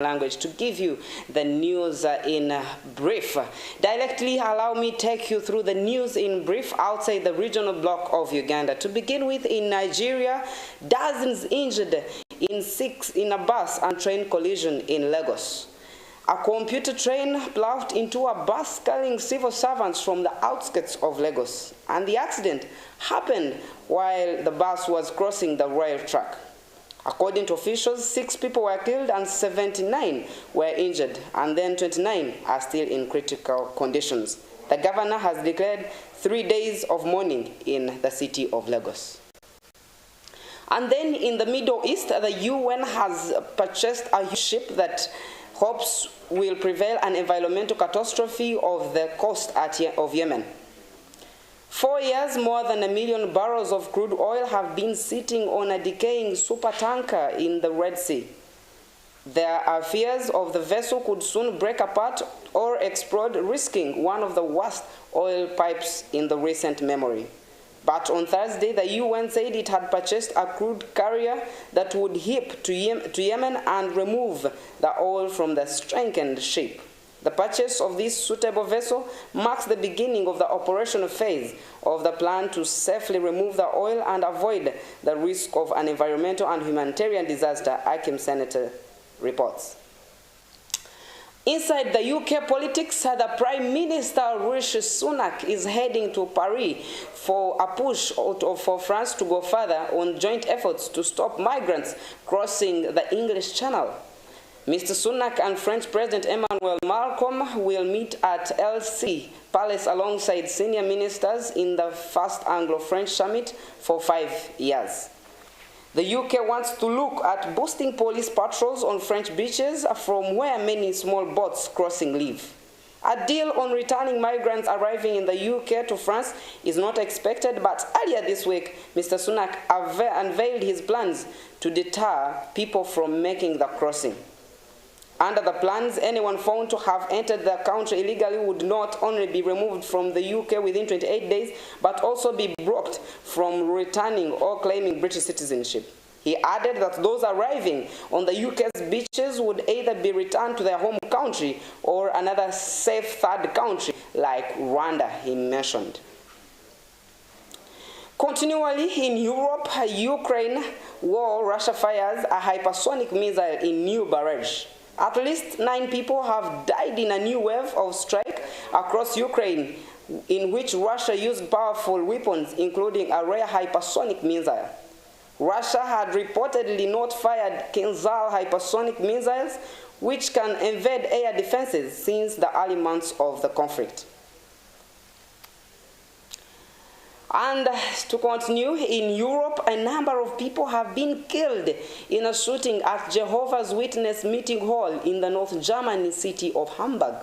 language to give you the news in brief. Directly, allow me take you through the news in brief outside the regional bloc of Uganda. To begin with, in Nigeria, dozens injured in a bus and train collision in Lagos. A computer train plowed into a bus carrying civil servants from the outskirts of Lagos, and the accident happened while the bus was crossing the rail track. According to officials, 6 people were killed and 79 were injured, and then 29 are still in critical conditions. The governor has declared 3 days of mourning in the city of Lagos. And then in the Middle East, the UN has purchased a huge ship that hopes will prevail an environmental catastrophe of the coast of Yemen. 4 years, more than 1 million barrels of crude oil have been sitting on a decaying supertanker in the Red Sea. There are fears of the vessel could soon break apart or explode, risking one of the worst oil pipes in the recent memory. But on Thursday, the UN said it had purchased a crude carrier that would hit to Yemen and remove the oil from the strengthened ship. The purchase of this suitable vessel marks the beginning of the operational phase of the plan to safely remove the oil and avoid the risk of an environmental and humanitarian disaster, ICAM Senator reports. Inside the UK politics, the Prime Minister Rishi Sunak is heading to Paris for a push for France to go further on joint efforts to stop migrants crossing the English Channel. Mr. Sunak and French President Emmanuel Macron will meet at Elysee Palace alongside senior ministers in the first Anglo-French summit for 5 years. The UK wants to look at boosting police patrols on French beaches from where many small boats crossing live. A deal on returning migrants arriving in the UK to France is not expected, but earlier this week, Mr. Sunak unveiled his plans to deter people from making the crossing. Under the plans, anyone found to have entered the country illegally would not only be removed from the UK within 28 days, but also be blocked from returning or claiming British citizenship. He added that those arriving on the UK's beaches would either be returned to their home country or another safe third country like Rwanda, he mentioned. Continually in Europe, Ukraine war, Russia fires a hypersonic missile in new barrage. At least 9 people have died in a new wave of strike across Ukraine, in which Russia used powerful weapons, including a rare hypersonic missile. Russia had reportedly not fired Kinzhal hypersonic missiles, which can evade air defenses since the early months of the conflict. And to continue, in Europe, a number of people have been killed in a shooting at Jehovah's Witness meeting hall in the North German city of Hamburg.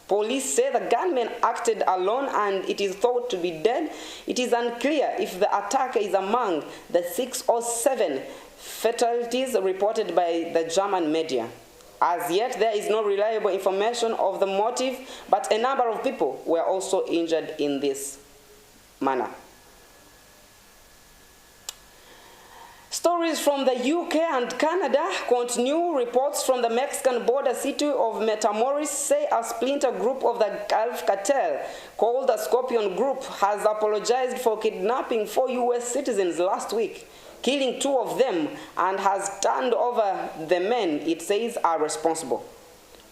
Police say the gunman acted alone and it is thought to be dead. It is unclear if the attacker is among the 6 or 7 fatalities reported by the German media. As yet, there is no reliable information of the motive, but a number of people were also injured in this manner. Stories from the UK and Canada continue. Reports from the Mexican border city of Matamoros say a splinter group of the Gulf cartel called the Scorpion Group has apologized for kidnapping 4 US citizens last week, killing 2 of them, and has turned over the men it says are responsible.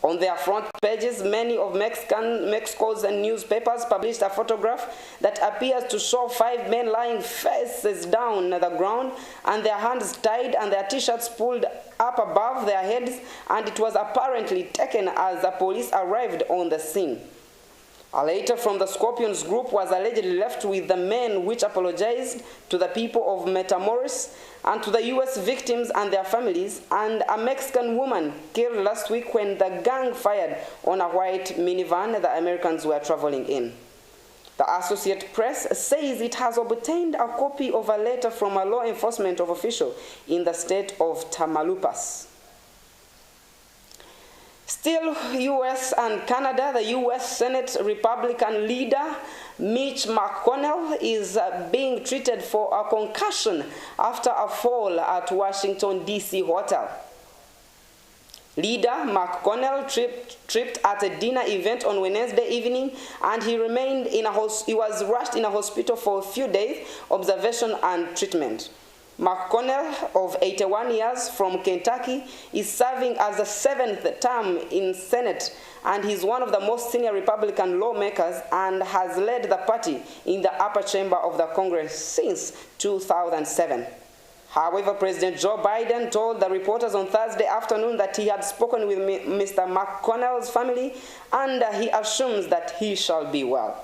On their front pages, many of Mexico's newspapers published a photograph that appears to show 5 men lying faces down on the ground and their hands tied and their t-shirts pulled up above their heads, and it was apparently taken as the police arrived on the scene. A letter from the Scorpions group was allegedly left with the men, which apologized to the people of Matamoros and to the US victims and their families, and a Mexican woman killed last week when the gang fired on a white minivan the Americans were traveling in. The Associated Press says it has obtained a copy of a letter from a law enforcement official in the state of Tamaulipas. Still, US and Canada, the US Senate Republican leader Mitch McConnell is being treated for a concussion after a fall at Washington, D.C. hotel. Leader McConnell tripped at a dinner event on Wednesday evening, and he was rushed in a hospital for a few days observation and treatment. McConnell, of 81 years, from Kentucky, is serving as the 7th term in Senate, and he's one of the most senior Republican lawmakers and has led the party in the upper chamber of the Congress since 2007. However, President Joe Biden told the reporters on Thursday afternoon that he had spoken with Mr. McConnell's family, and he assumes that he shall be well.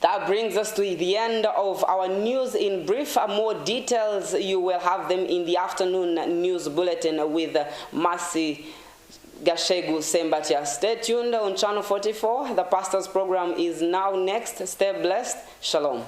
That brings us to the end of our news in brief. More details, you will have them in the afternoon news bulletin with Mercy Gashegu Sembatia. Stay tuned on Channel 44. The Pastor's program is now next. Stay blessed. Shalom.